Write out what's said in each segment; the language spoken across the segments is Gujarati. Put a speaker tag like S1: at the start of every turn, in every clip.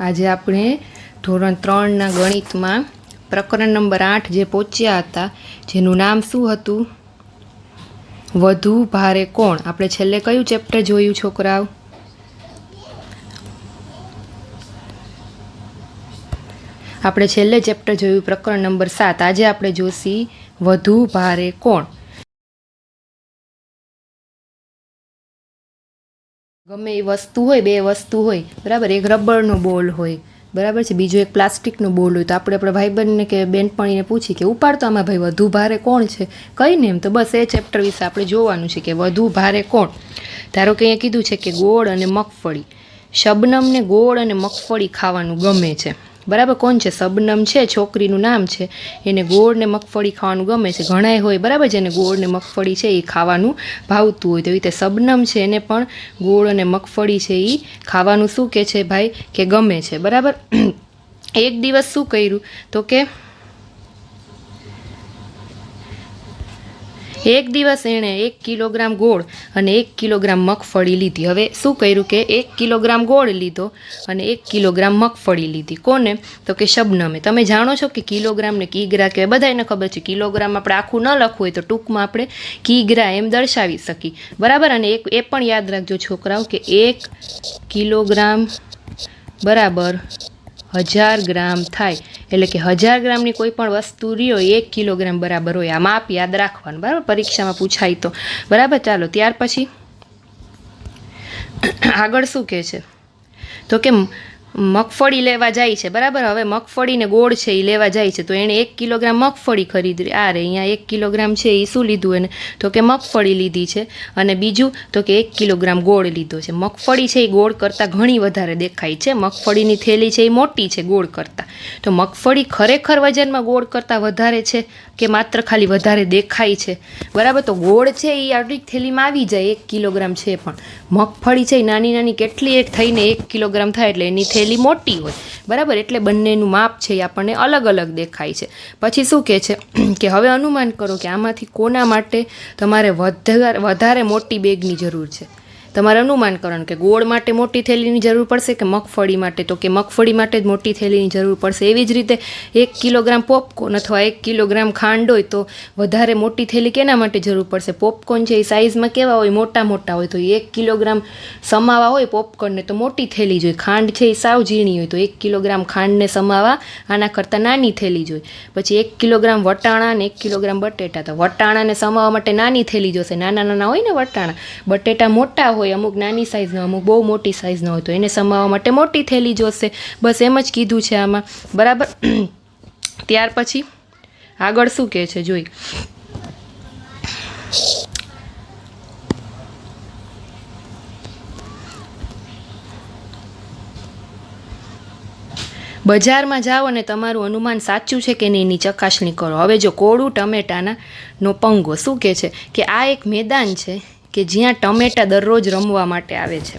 S1: આજે આપણે ધોરણ 3ના ગણિતમાં પ્રકરણ નંબર 8 જે પહોંચ્યા હતા, જેનું નામ શું હતું? વધુ ભારે કોણ. આપણે છેલ્લે કયું ચેપ્ટર જોયું છોકરાઓ? આપણે છેલ્લે ચેપ્ટર જોયું પ્રકરણ નંબર 7. આજે આપણે જોશી વધુ ભારે કોણ. ગમે એ વસ્તુ હોય, બે વસ્તુ હોય, બરાબર, એક રબરનો બોલ હોય, બરાબર છે, બીજો એક પ્લાસ્ટિકનો બોલ હોય, તો આપણે આપણા ભાઈબંધને કે બેનપણીને પૂછી કે ઉપાડતો આમાં ભાઈ વધુ ભારે કોણ છે, કઈ ને એમ. તો બસ એ ચેપ્ટર વિશે આપણે જોવાનું છે કે વધુ ભારે કોણ. ધારો કે અહીંયા કીધું છે કે ગોળ અને મગફળી. શબનમને ગોળ અને મગફળી ખાવાનું ગમે છે, બરાબર. કોણ છે? શબનમ છે, છોકરીનું નામ છે. એને ગોળ ને મગફળી ખાવાનું ગમે છે. ઘણાય હોય, બરાબર, જેને ગોળ ને મગફળી છે એ ખાવાનું ભાવતું હોય. તો એ રીતે શબનમ છે, એને પણ ગોળ અને મગફળી છે એ ખાવાનું શું કે છે ભાઈ, કે ગમે છે, બરાબર. એક દિવસ શું કર્યું તો કે એક દિવસ એણે 1 કિલોગ્રામ ગોળ અને 1 કિલોગ્રામ મગફળી લીધી. હવે શું કર્યું કે 1 કિલોગ્રામ ગોળ લીધો અને 1 કિલોગ્રામ મગફળી લીધી. કોને? તો કે શબનમે. તમે જાણો છો કે કિલોગ્રામ ને કિગ્રા કહેવાય, બધાને ખબર છે. કિલોગ્રામ આપણે આખું ન લખવું હોય તો ટૂંકમાં આપણે કિગ્રા એમ દર્શાવી શકીએ, બરાબર. અને એ પણ યાદ રાખજો છોકરાઓ કે 1 કિલોગ્રામ બરાબર 1000 ગ્રામ થાય. એટલે કે 1000 ગ્રામની કોઈ પણ વસ્તુ રહ્યો 1 કિલોગ્રામ બરાબર હોય. આ માપ યાદ રાખવાનું, બરાબર, પરીક્ષામાં પૂછાય તો, બરાબર. ચાલો, ત્યાર પછી આગળ શું કહે છે તો કે મગફળી લેવા જાય છે, બરાબર. હવે મગફળીને ગોળ છે એ લેવા જાય છે, તો એણે 1 કિલોગ્રામ મગફળી ખરીદી. આ રે અહીંયા 1 કિલોગ્રામ છે એ શું લીધું એને? તો કે મગફળી લીધી છે. અને બીજું તો કે 1 કિલોગ્રામ ગોળ લીધો છે. મગફળી છે એ ગોળ કરતાં ઘણી વધારે દેખાય છે. મગફળીની થેલી છે એ મોટી છે ગોળ કરતાં. તો મગફળી ખરેખર વજનમાં ગોળ કરતાં વધારે છે કે માત્ર ખાલી વધારે દેખાય છે, બરાબર. તો ગોળ છે એ આટલી થેલીમાં આવી જાય, 1 કિલોગ્રામ છે, પણ મગફળી છે એ નાની નાની કેટલી એક થઈને 1 કિલોગ્રામ થાય, એટલે એની થેલી મોટી હોય, બરાબર. એટલે બંનેનું માપ છે એ આપણને અલગ અલગ દેખાય છે. પછી શું કહે છે કે હવે અનુમાન કરો કે આમાંથી કોના માટે તમારે વધારે મોટી બેગની જરૂર છે. તમારે અનુમાન કરવાનું કે ગોળ માટે મોટી થેલીની જરૂર પડશે કે મગફળી માટે? તો કે મગફળી માટે જ મોટી થેલીની જરૂર પડશે. એવી જ રીતે 1 કિલોગ્રામ પોપકોર્ન અથવા 1 કિલોગ્રામ ખાંડ હોય તો વધારે મોટી થેલી કેના માટે જરૂર પડશે? પોપકોર્ન છે એ સાઇઝમાં કેવા હોય? મોટા મોટા હોય. તો 1 કિલોગ્રામ સમાવા હોય પોપકોર્નને તો મોટી થેલી જોઈએ. ખાંડ છે એ સાવ ઝીણી હોય, તો 1 કિલોગ્રામ ખાંડને સમાવા આના કરતાં નાની થેલી જોઈએ. પછી 1 કિલોગ્રામ વટાણા અને 1 કિલોગ્રામ બટેટા, તો વટાણાને સમાવા માટે નાની થેલી જોશે. નાના નાના હોય ને વટાણા. બટેટા મોટા હોય, અમુક નાની સાઇઝના, અમુક બહુ મોટી સાઇઝના હોય, તો એને સમાવવા માટે મોટી થેલી જોશે. બસ એમ જ કીધું છે આમાં, બરાબર. ત્યાર પછી આગળ શું કહે છે જોઈ. બજારમાં જાઓ અને તમારું અનુમાન સાચું છે કે નહીં એની ચકાસણી કરો. હવે જો કોળું ટમેટાના નો પંગો શું કહે છે કે આ એક મેદાન છે કે જ્યાં ટમેટા દરરોજ રમવા માટે આવે છે.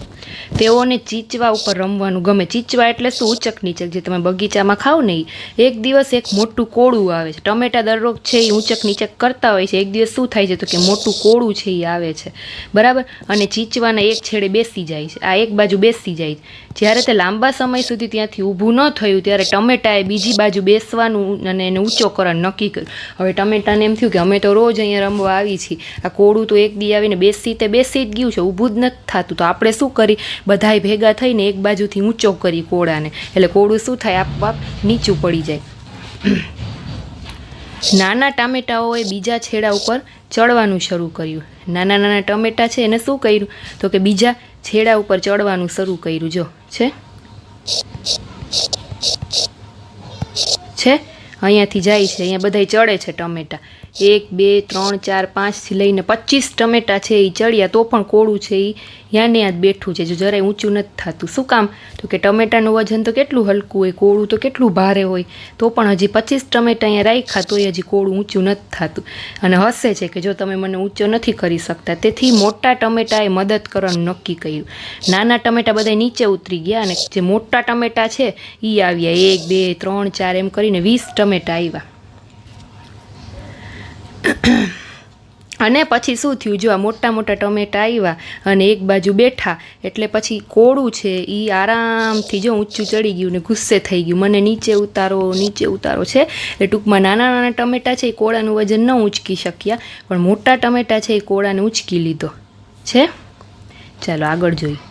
S1: તેઓને ચીચવા ઉપર રમવાનું ગમે. ચીચવા એટલે શું? ઉચક નીચક, જે તમે બગીચામાં ખાવ ને એ. એક દિવસ એક મોટું કોળું આવે છે. ટમેટા દરરોજ છે એ ઉચક નીચક કરતા હોય છે. એક દિવસ શું થાય છે તો કે મોટું કોળું છે એ આવે છે, બરાબર. અને ચીચવાના એક છેડે બેસી જાય છે, આ એક બાજુ બેસી જાય છે. જ્યારે તે લાંબા સમય સુધી ત્યાંથી ઊભું ન થયું ત્યારે ટમેટાએ બીજી બાજુ બેસવાનું અને એને ઊંચો કરવાનું નક્કી કર્યું. હવે ટમેટાને એમ થયું કે અમે તો રોજ અહીંયા રમવા આવી છીએ, આ કોળું તો એક દી આવીને બેસી જ ગયું છે, ઊભું જ નથી થતું, તો આપણે શું કરી, બધાય ભેગા થઈને એક બાજુથી ઊંચો કરી કોળાને. એટલે કોળું શું થાય, આપઆપ નીચું પડી જાય. નાના ટામેટાઓએ બીજા છેડા ઉપર ચડવાનું શરૂ કર્યું. નાના નાના ટમેટા છે એને શું કર્યું તો કે બીજા છેડા ઉપર ચડવાનું શરૂ કર્યું. જો છે અહીંયાથી જાય છે, અહીંયા બધાય ચડે છે ટમેટા. 1 2 3 4 5 થી લઈને 25 ટમેટા છે એ ચડ્યા, તો પણ કોળું છે એ યાને યાદ બેઠું છે, જો જરાય ઊંચું નથી થતું. શું કામ તો કે ટમેટાનું વજન તો કેટલું હલકું હોય, કોળું તો કેટલું ભારે હોય, તો પણ હજી 25 ટમેટા અહીંયા રાખ્યા તોય હજી કોળું ઊંચું નથી થતું. અને હસે છે કે જો તમે મને ઊંચો નથી કરી શકતા. તેથી મોટા ટમેટાએ મદદ કરવાનું નક્કી કર્યું. નાના ટમેટા બધા નીચે ઉતરી ગયા અને જે મોટા ટમેટા છે એ આવ્યા. 1 2 3 4 એમ કરીને 20 ટમેટા આવ્યા. અને પછી શું થયું, જો આ મોટા મોટા ટમેટા આવ્યા અને એક બાજુ બેઠા એટલે પછી કોળું છે એ આરામથી જો ઊંચું ચડી ગયું ને ગુસ્સે થઈ ગયું, મને નીચે ઉતારો છે. એટલે ટૂંકમાં નાના નાના ટમેટા છે એ કોળાનું વજન ન ઊંચકી શક્યા, પણ મોટા ટમેટા છે એ કોળાને ઊંચકી લીધો છે. ચાલો આગળ જોઈએ.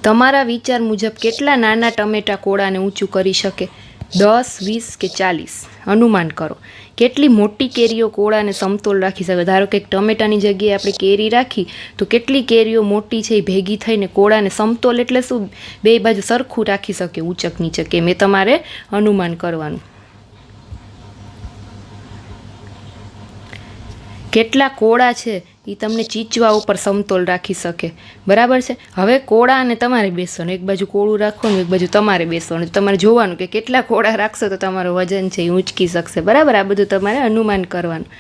S1: તમારા વિચાર મુજબ કેટલા નાના ટમેટા કોળાને ઊંચું કરી શકે? 10, 20 કે 40? અનુમાન કરો. કેટલી મોટી કેરીઓ કોળાને સમતોલ રાખી શકે? ધારો કે ટમેટાની જગ્યાએ આપણે કેરી રાખી તો કેટલી કેરીઓ મોટી છે એ ભેગી થઈને કોળાને સમતોલ એટલે શું, બે બાજુ સરખું રાખી શકે ઊંચક નીચે, કે મેં તમારે અનુમાન કરવાનું. કેટલા કોળા છે એ તમને ચીચવા ઉપર સમતોલ રાખી શકે, બરાબર છે. હવે કોળા અને તમારે બેસવાનું, એક બાજુ કોળું રાખવાનું, એક બાજુ તમારે બેસવાનું. તમારે જોવાનું કે કેટલા કોળા રાખશો તો તમારું વજન છે એ ઊંચકી શકશે, બરાબર. આ બધું તમારે અનુમાન કરવાનું.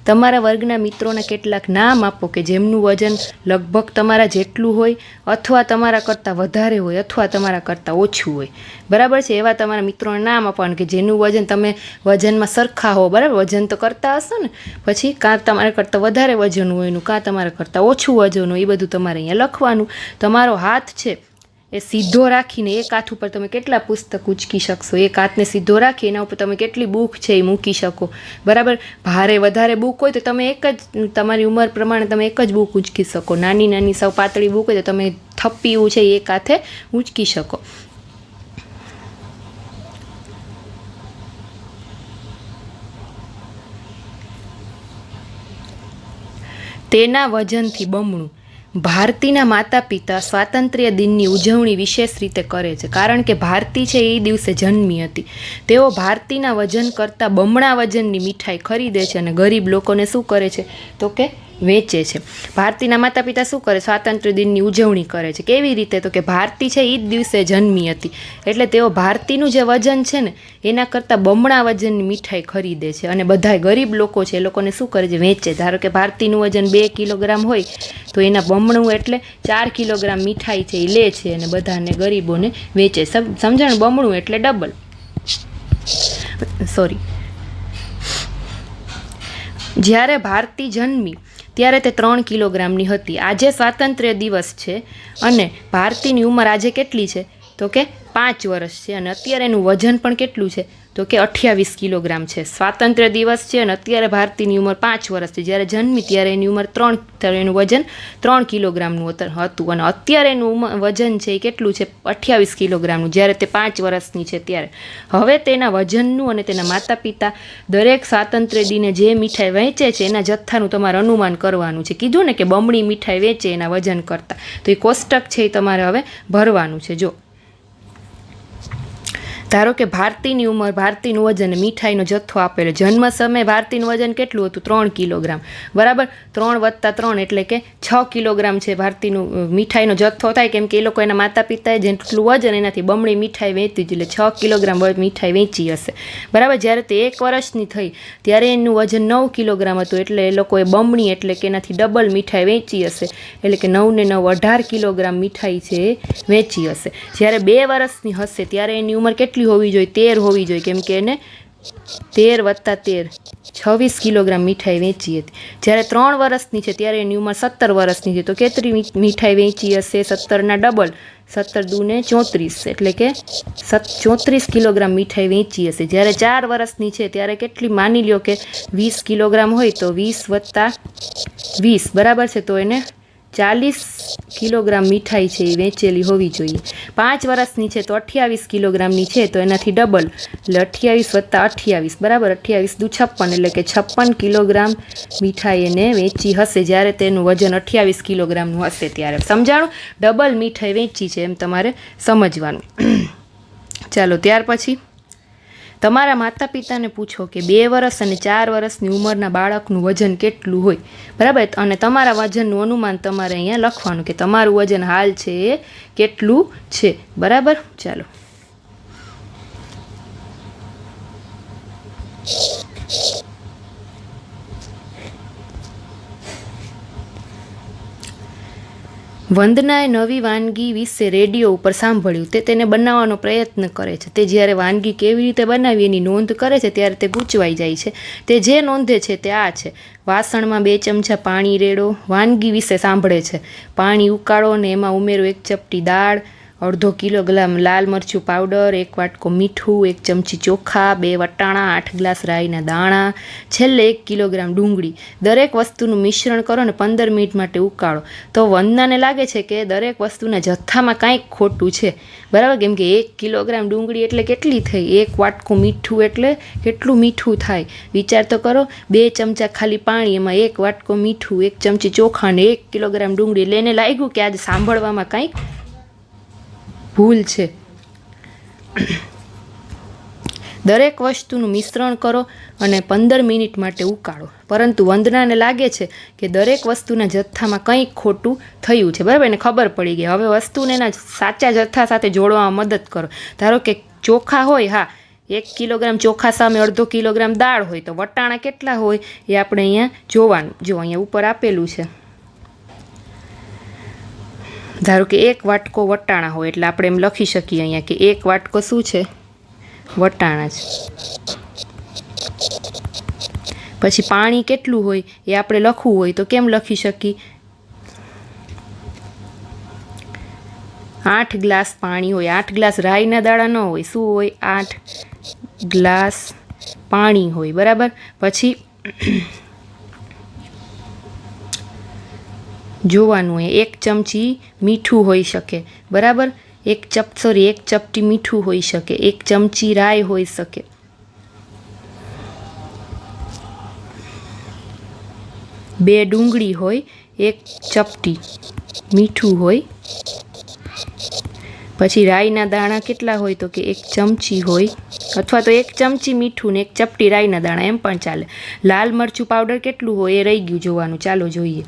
S1: તમારા વર્ગના મિત્રોના કેટલાક નામ આપો કે જેમનું વજન લગભગ તમારા જેટલું હોય અથવા તમારા કરતાં વધારે હોય અથવા તમારા કરતાં ઓછું હોય, બરાબર છે. એવા તમારા મિત્રોના નામ આપવાનું કે જેનું વજન તમે વજનમાં સરખા હો, બરાબર. વજન તો કરતા હશો ને, પછી કાં તમારા કરતાં વધારે વજન હોય એનું, કાં તમારા કરતાં ઓછું વજન હોય, એ બધું તમારે અહીંયા લખવાનું. તમારો હાથ છે એ સીધો રાખીને એક હાથ ઉપર તમે કેટલા પુસ્તક ઉંચકી શકશો, એક હાથને સીધો રાખી એના ઉપર તમે કેટલી બુક છે એ મૂકી શકો, બરાબર. ભારે વધારે બુક હોય તો તમે એક જ, તમારી ઉંમર પ્રમાણે તમે એક જ બુક ઉંચકી શકો. નાની નાની સાવ પાતળી બુક હોય તો તમે થપ્પીયું છે એ એક હાથે ઉંચકી શકો. તેના વજનથી બમણું. ભારતીના માતા પિતા સ્વાતંત્ર્ય દિનની ઉજવણી વિશેષ રીતે કરે છે કારણ કે ભારતી છે એ દિવસે જન્મી હતી. તેઓ ભારતીના વજન કરતાં બમણા વજનની મીઠાઈ ખરીદે છે અને ગરીબ લોકોને શું કરે છે તો કે વેચે છે. ભારતીના માતા પિતા શું કરે? સ્વાતંત્ર્ય દિનની ઉજવણી કરે છે. કેવી રીતે? તો કે ભારતી છે એ જ દિવસે જન્મી હતી એટલે તેઓ ભારતીનું જે વજન છે ને એના કરતાં બમણા વજનની મીઠાઈ ખરીદે છે અને બધા ગરીબ લોકો છે એ લોકોને શું કરે છે? વેચે. ધારો કે ભારતીનું વજન 2 કિલોગ્રામ હોય તો એના બમણું એટલે 4 કિલોગ્રામ મીઠાઈ છે એ લે છે અને બધાને ગરીબોને વેચે. સમજણ? બમણું એટલે ડબલ. સોરી. જ્યારે ભારતી જન્મી ત્યારે તે 3 કિલોગ્રામની હતી. આજે સ્વાતંત્ર્ય દિવસ છે અને ભારતીની ઉંમર આજે કેટલી છે તો કે 5 વર્ષ છે અને અત્યારે એનું વજન પણ કેટલું છે તો કે 28 કિલોગ્રામ છે. સ્વાતંત્ર્ય દિવસ છે અને અત્યારે ભારતીની ઉંમર 5 વર્ષ છે. જ્યારે જન્મી ત્યારે એની ઉંમર 3, ત્યારે એનું વજન 3 કિલોગ્રામનું હતું અને અત્યારે એનું વજન છે એ કેટલું છે? 28 કિલોગ્રામનું, જ્યારે તે 5 વર્ષની છે ત્યારે. હવે તેના વજનનું અને તેના માતા પિતા દરેક સ્વાતંત્ર્ય દિને જે મીઠાઈ વહેંચે છે એના જથ્થાનું તમારે અનુમાન કરવાનું છે. કીધું ને કે બમણી મીઠાઈ વેચે એના વજન કરતાં, તો એ કોષ્ટક છે એ તમારે હવે ભરવાનું છે. જો ધારો કે ભારતીની ઉંમર, ભારતીનું વજન, મીઠાઈનો જથ્થો આપેલો. જન્મ સમયે ભારતીનું વજન કેટલું હતું? 3 કિલોગ્રામ, બરાબર. 3 + 3 એટલે કે 6 કિલોગ્રામ છે ભારતીનું મીઠાઈનો જથ્થો થાય, કેમ કે એ લોકો એના માતા પિતાએ જેટલું વજન એનાથી બમણી મીઠાઈ વેચી, એટલે 6 કિલોગ્રામ મીઠાઈ વેચી હશે, બરાબર. જ્યારે તે 1 વર્ષની થઈ ત્યારે એનું વજન 9 કિલોગ્રામ હતું, એટલે એ લોકોએ બમણી એટલે કે એનાથી ડબલ મીઠાઈ વેચી હશે, એટલે કે 9 ને 9 18 કિલોગ્રામ મીઠાઈ છે એ વેચી હશે. જ્યારે 2 વર્ષની હશે ત્યારે એની ઉંમર કેટલી હોવી જોઈએ? 13 હોવી જોઈએ, કેમ કે એને 13 + 13 26 કિલોગ્રામ મીઠાઈ વેચી હતી. જ્યારે 3 વર્ષની છે ત્યારે એની ઉંમર 17 વર્ષની છે, તો કેટલી મીઠાઈ વેચી હશે? 17ના ડબલ, 17 × 2 = 34, એટલે કે 34 કિલોગ્રામ મીઠાઈ વેચી હશે. જ્યારે 4 વર્ષની છે ત્યારે કેટલી? માની લ્યો કે 20 કિલોગ્રામ હોય તો 20 + 20, બરાબર છે, તો એને 40 કિલોગ્રામ મીઠાઈ છે એ વેચેલી હોવી જોઈએ. 5 વર્ષની છે તો 28 કિલોગ્રામની છે, તો એનાથી ડબલ એટલે 28 + 28, બરાબર. 28 × 2 = 56, એટલે કે 56 કિલોગ્રામ મીઠાઈ એને વેચી હશે જ્યારે તેનું વજન 28 કિલોગ્રામનું હશે ત્યારે. સમજાણું? ડબલ મીઠાઈ વેચી છે એમ તમારે સમજવાનું. ચાલો ત્યાર પછી તમારા માતા પિતાને પૂછો કે 2 વર્ષ અને 4 વર્ષની ઉંમરના બાળકનું વજન કેટલું હોય, બરાબર. અને તમારા વજનનું અનુમાન તમારે અહીંયા લખવાનું કે તમારું વજન હાલ છે એ કેટલું છે, બરાબર. ચાલો વંદનાએ નવી વાનગી વિશે રેડિયો ઉપર સાંભળ્યું. તે તેને બનાવવાનો પ્રયત્ન કરે છે. તે જ્યારે વાનગી કેવી રીતે બનાવી એની નોંધ કરે છે ત્યારે તે ગૂંચવાઈ જાય છે. તે જે નોંધે છે તે આ છે: વાસણમાં 2 ચમચા પાણી રેડો. વાનગી વિશે સાંભળે છે. પાણી ઉકાળો અને એમાં ઉમેરો 1 ચપટી દાળ, અડધો કિલોગ્રામ લાલ મરચું પાવડર, 1 વાટકો મીઠું, 1 ચમચી ચોખા, 2 વટાણા, 8 ગ્લાસ રાઈના દાણા, છેલ્લે 1 કિલોગ્રામ ડુંગળી. દરેક વસ્તુનું મિશ્રણ કરો અને 15 મિનિટ માટે ઉકાળો. તો વંદનાને લાગે છે કે દરેક વસ્તુના જથ્થામાં કાંઈક ખોટું છે, બરાબર? કેમ કે 1 કિલોગ્રામ ડુંગળી એટલે કેટલી થઈ? 1 વાટકો મીઠું એટલે કેટલું મીઠું થાય? વિચાર તો કરો. 2 ચમચા ખાલી પાણી, એમાં 1 વાટકો મીઠું, 1 ચમચી ચોખા અને 1 કિલોગ્રામ ડુંગળી. એટલે એને લાગ્યું કે આજે સાંભળવામાં કાંઈક ભૂલ છે. દરેક વસ્તુનું મિશ્રણ કરો અને 15 મિનિટ માટે ઉકાળો. પરંતુ વંદનાને લાગે છે કે દરેક વસ્તુના જથ્થામાં કંઈક ખોટું થયું છે, બરાબર? એને ખબર પડી ગઈ. હવે વસ્તુને એના સાચા જથ્થા સાથે જોડવામાં મદદ કરો. ધારો કે ચોખા હોય, હા, 1 કિલોગ્રામ ચોખા સામે અડધો કિલોગ્રામ દાળ હોય, તો વટાણા કેટલા હોય એ આપણે અહીંયા જોવાનું. જો અહીંયા ઉપર આપેલું છે. ધારો કે 1 વાટકો વટાણા હોય એટલે આપણે એમ લખી શકીએ અહીંયા કે 1 વાટકો શું છે? વટાણા છે. પછી પાણી કેટલું હોય એ આપણે લખવું હોય તો કેમ લખી શકીએ? 8 ગ્લાસ પાણી હોય. 8 ગ્લાસ રાઈના દાણા ન હોય. શું હોય? 8 ગ્લાસ પાણી હોય, બરાબર? પછી જોવાનું હોય 1 ચમચી મીઠું હોઈ શકે, બરાબર? 1 ચપટી મીઠું હોઈ શકે. 1 ચમચી રાઈ હોઈ શકે. બે ડુંગળી હોય. 1 ચપટી મીઠું હોય. પછી રાઈના દાણા કેટલા હોય? તો કે 1 ચમચી હોય, અથવા તો 1 ચમચી મીઠું ને 1 ચપટી રાઈના દાણા, એમ પણ ચાલે. લાલ મરચું પાવડર કેટલું હોય એ રહી ગયું જોવાનું. ચાલો જોઈએ.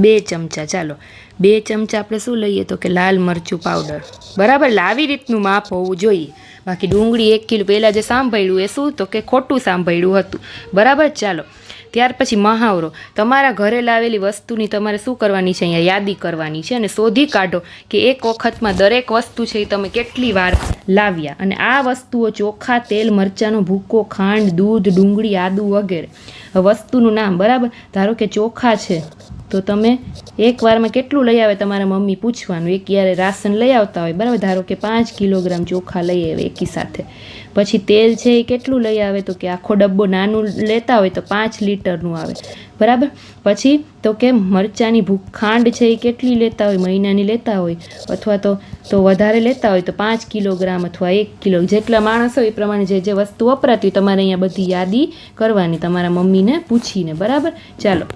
S1: બે ચમચા. ચાલો 2 ચમચા આપણે શું લઈએ? તો કે લાલ મરચું પાવડર, બરાબર? આવી રીતનું માપ હોવું જોઈએ. બાકી ડુંગળી 1 કિલો પહેલાં જે સાંભળ્યું એ શું? તો કે ખોટું સાંભળ્યું હતું, બરાબર? ચાલો, ત્યાર પછી મહાવરો. તમારા ઘરે લાવેલી વસ્તુની તમારે શું કરવાની છે? અહીંયા યાદી કરવાની છે અને શોધી કાઢો કે એક વખતમાં દરેક વસ્તુ છે એ તમે કેટલી વાર લાવ્યા. અને આ વસ્તુઓ ચોખા, તેલ, મરચાંનો ભૂકો, ખાંડ, દૂધ, ડુંગળી, આદુ વગેરે. વસ્તુનું નામ, બરાબર? ધારો કે ચોખા છે તો તમે એક વારમાં કેટલું લઈ આવે તમારા મમ્મી પૂછવાનું. એક યારે રાશન લઈ આવતા હોય, બરાબર? ધારો કે 5 કિલોગ્રામ ચોખા લઈ આવે એકી સાથે. પછી તેલ છે એ કેટલું લઈ આવે? તો કે આખો ડબ્બો નાનું લેતા હોય તો 5 લીટરનું આવે, બરાબર? પછી તો કે મરચાંની ખાંડ છે એ કેટલી લેતા હોય? મહિનાની લેતા હોય, અથવા તો વધારે લેતા હોય તો 5 કિલોગ્રામ અથવા 1 કિલો. જેટલા માણસ હોય એ પ્રમાણે જે વસ્તુ વપરાતી હોય તમારે અહીંયા બધી યાદી કરવાની તમારા મમ્મીને પૂછીને, બરાબર? ચાલો,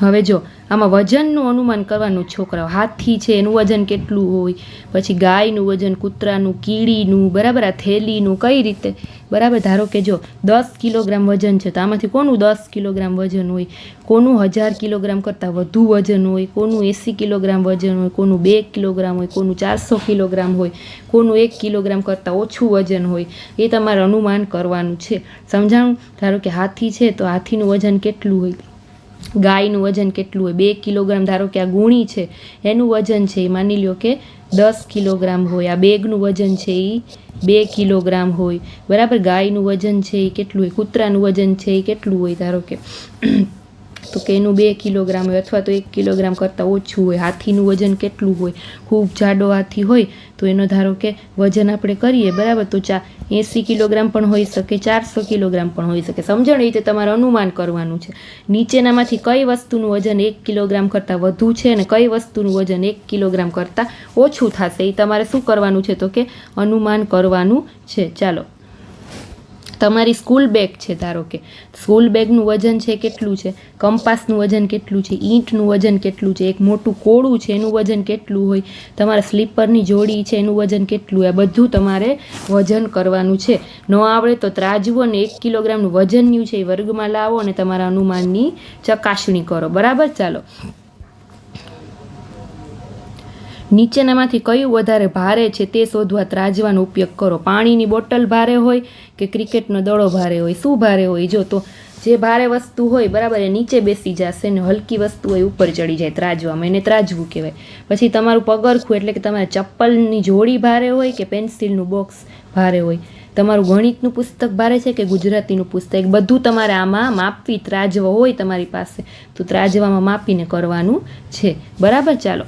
S1: હવે જો આમાં વજનનું અનુમાન કરવાનું. છોકરાઓ, હાથી છે એનું વજન કેટલું હોય, પછી ગાયનું વજન, કૂતરાનું, કીડીનું, બરાબર? આ થેલીનું કઈ રીતે, બરાબર? ધારો કે જો 10 કિલોગ્રામ વજન છે તો આમાંથી કોનું 10 કિલોગ્રામ વજન હોય? કોનું 1000 કિલોગ્રામ કરતાં વધુ વજન હોય? કોનું 80 કિલોગ્રામ વજન હોય? કોનું 2 કિલોગ્રામ હોય? કોનું 400 કિલોગ્રામ હોય? કોનું 1 કિલોગ્રામ કરતાં ઓછું વજન હોય? એ તમારે અનુમાન કરવાનું છે. સમજાણું? ધારો કે હાથી છે તો હાથીનું વજન કેટલું હોય? ગાયનું વજન કેટલું હોય? 2 કિલોગ્રામ. ધારો કે આ ગુણી છે એનું વજન છે એ માની લ્યો કે 10 કિલોગ્રામ હોય. આ બેગનું વજન છે એ 2 કિલોગ્રામ હોય, બરાબર? ગાયનું વજન છે એ કેટલું હોય? કૂતરાનું વજન છે એ કેટલું હોય? ધારો કે તો કે એનું 2 કિલોગ્રામ હોય, અથવા તો 1 કિલોગ્રામ કરતાં ઓછું હોય. હાથીનું વજન કેટલું હોય? ખૂબ જાડો હાથી હોય તો એનો ધારો કે વજન આપણે કરીએ, બરાબર? તો 80 કિલોગ્રામ પણ હોઈ શકે, 400 કિલોગ્રામ પણ હોઈ શકે. સમજણ? એ રીતે તમારે અનુમાન કરવાનું છે. નીચેનામાંથી કઈ વસ્તુનું વજન 1 કિલોગ્રામ કરતાં વધુ છે અને કઈ વસ્તુનું વજન 1 કિલોગ્રામ કરતાં ઓછું થશે એ તમારે શું કરવાનું છે? તો કે અનુમાન કરવાનું છે. ચાલો, તમારી સ્કૂલ બેગ છે, ધારો કે સ્કૂલ બેગનું વજન છે કેટલું છે, કંપાસનું વજન કેટલું છે, ઈંટનું વજન કેટલું છે, એક મોટું કોળું છે એનું વજન કેટલું હોય, તમારા સ્લીપરની જોડી છે એનું વજન કેટલું હોય, આ બધું તમારે વજન કરવાનું છે. ન આવડે તો ત્રાજવું અને 1 કિલોગ્રામનું વજનનું છે એ વર્ગમાં લાવો અને તમારા અનુમાનની ચકાસણી કરો. બરાબર. ચાલો, નીચેનામાંથી કયું વધારે ભારે છે તે શોધવા ત્રાજવાનો ઉપયોગ કરો. પાણીની બોટલ ભારે હોય કે ક્રિકેટનો દડો ભારે હોય? શું ભારે હોય? જો તો જે ભારે વસ્તુ હોય, બરાબર, એ નીચે બેસી જશે ને હલકી વસ્તુ હોય ઉપર ચડી જાય ત્રાજવામાં, એને ત્રાજવું કહેવાય. પછી તમારું પગરખું એટલે કે તમારા ચપ્પલની જોડી ભારે હોય કે પેન્સિલનું બોક્સ ભારે હોય? તમારું ગણિતનું પુસ્તક ભારે છે કે ગુજરાતીનું પુસ્તક? બધું તમારે આમાં માપવી, ત્રાજવો હોય તમારી પાસે તો ત્રાજવામાં માપીને કરવાનું છે. બરાબર. ચાલો,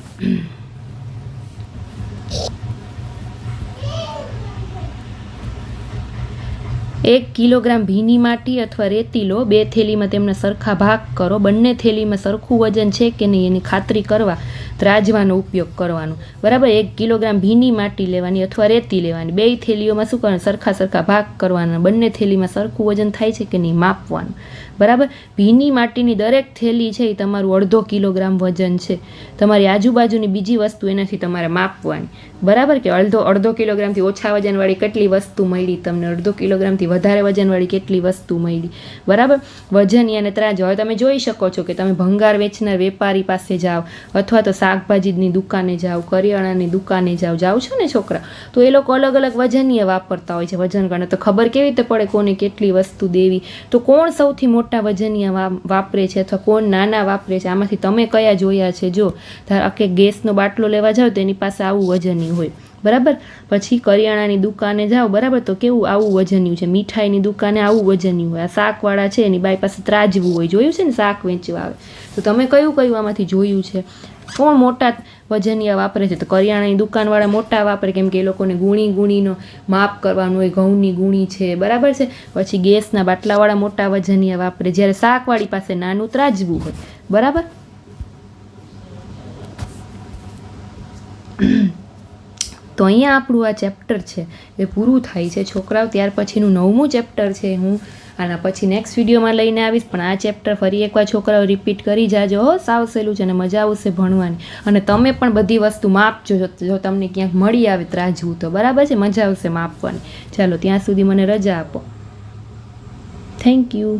S1: 1 કિલોગ્રામ ભીની માટી અથવા રેતી લો. 2 થેલીમાં તેમના સરખા ભાગ કરો. બંને થેલીમાં સરખું વજન છે કે નહીં એની ખાતરી કરવા ત્રાજવાનો ઉપયોગ કરવાનો. બરાબર. 1 કિલોગ્રામ ભીની માટી લેવાની અથવા રેતી લેવાની. 2 થેલીઓમાં શું કરવાનું? સરખા ભાગ કરવાના. બંને થેલીમાં સરખું વજન થાય છે કે નહીં માપવાનું. બરાબર. ભીની માટીની દરેક થેલી છે એ તમારું 1/2 કિલોગ્રામ વજન છે. તમારી આજુબાજુની બીજી વસ્તુ એનાથી તમારે માપવાની. બરાબર. કે અડધો કિલોગ્રામથી ઓછા વજનવાળી કેટલી વસ્તુ મળી તમને, 1/2 કિલોગ્રામથી વધારે વજનવાળી કેટલી વસ્તુ મળી. બરાબર. વજનિયા અને ત્રાજો. હવે તમે જોઈ શકો છો કે તમે ભંગાર વેચનાર વેપારી પાસે જાઓ અથવા તો શાકભાજીની દુકાને જાઓ, કરિયાણાની દુકાને જાઓ છો ને છોકરા, તો એ લોકો અલગ અલગ વજનીય વાપરતા હોય છે. વજન ગણે તો ખબર કેવી રીતે પડે કોને કેટલી વસ્તુ દેવી? તો કોણ સૌથી મોટા વજનીય વાપરે છે અથવા કોણ નાના વાપરે છે? આમાંથી તમે કયા જોયા છે? જો કે ગેસનો બાટલો લેવા જાઓ તો એની પાસે આવું વજનીય હોય. બરાબર. પછી કરિયાણાની દુકાને જાઓ, બરાબર, તો કેવું આવું વજન્યું છે. મીઠાઈની દુકાને આવું વજન્યું હોય. આ શાકવાળા છે એની બાઈ પાસે ત્રાજવું હોય. જોયું છે ને, શાક વેચવા આવે. તો તમે કયું આમાંથી જોયું છે? કોણ મોટા વજનિયા વાપરે છે? તો કરિયાણાની દુકાનવાળા મોટા વાપરે, કેમ કે એ લોકોને ગુણીનો માપ કરવાનું હોય. ઘઉંની ગુણી છે, બરાબર છે. પછી ગેસના બાટલાવાળા મોટા વજનિયા વાપરે, જ્યારે શાકવાળી પાસે નાનું ત્રાજવું હોય. બરાબર. તો અહીંયા આપણું આ ચેપ્ટર છે એ પૂરું થાય છે છોકરાઓ. ત્યાર પછીનું 9મું ચેપ્ટર છે હું આના પછી નેક્સ્ટ વિડીયોમાં લઈને આવીશ. પણ આ ચેપ્ટર ફરી એકવાર છોકરાઓ રિપીટ કરી જાજો હો. સાવ સહેલું છે અને મજા આવશે ભણવાની. અને તમે પણ બધી વસ્તુ માપજો જો તમને ક્યાંક મળી આવે ત્રાજવું તો. બરાબર છે, મજા આવશે માપવાની. ચાલો, ત્યાં સુધી મને રજા આપો. Thank you.